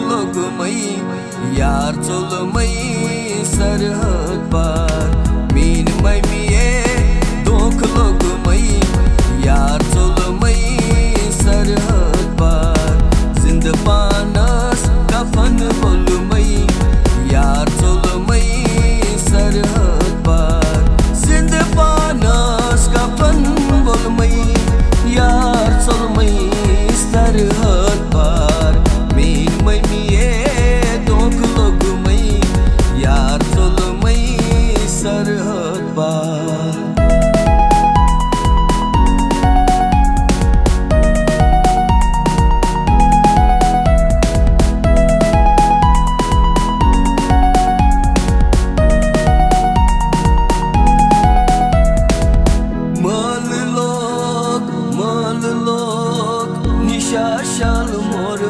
लोग मई यार चोल मई सरहद पार मीन मई मिये दुख लोग मई यार चोल मई सरहद पार जिंद पानस कफन बोल मई यार चोल मई सरहद पार जिंद पानस कफन बोल मई यार चोल मई सरहद पार मीन मई मिये दुख लोग मई यार चोल मई सरहद पार शाल मोर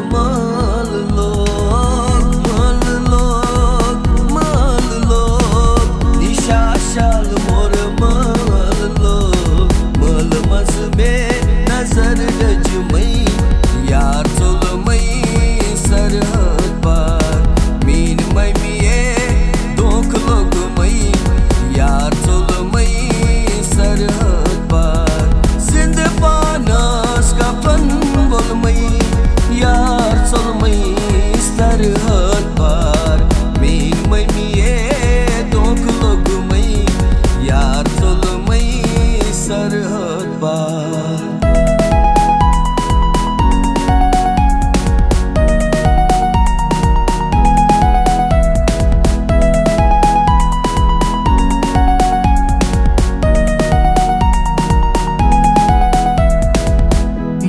माल लोग निशा शाल मोर माल लोग मल मज में नजर डज मई यार चोल मई सरहद पार मीन मई मिये दुख लोग मई यार चोल मई सरहद पार जिंद पानस कफन बोल मई यार चोल मई सरहद पार मीन मई मिये दुख लोग मई यार चोल मई सरहद पार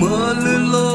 मल लो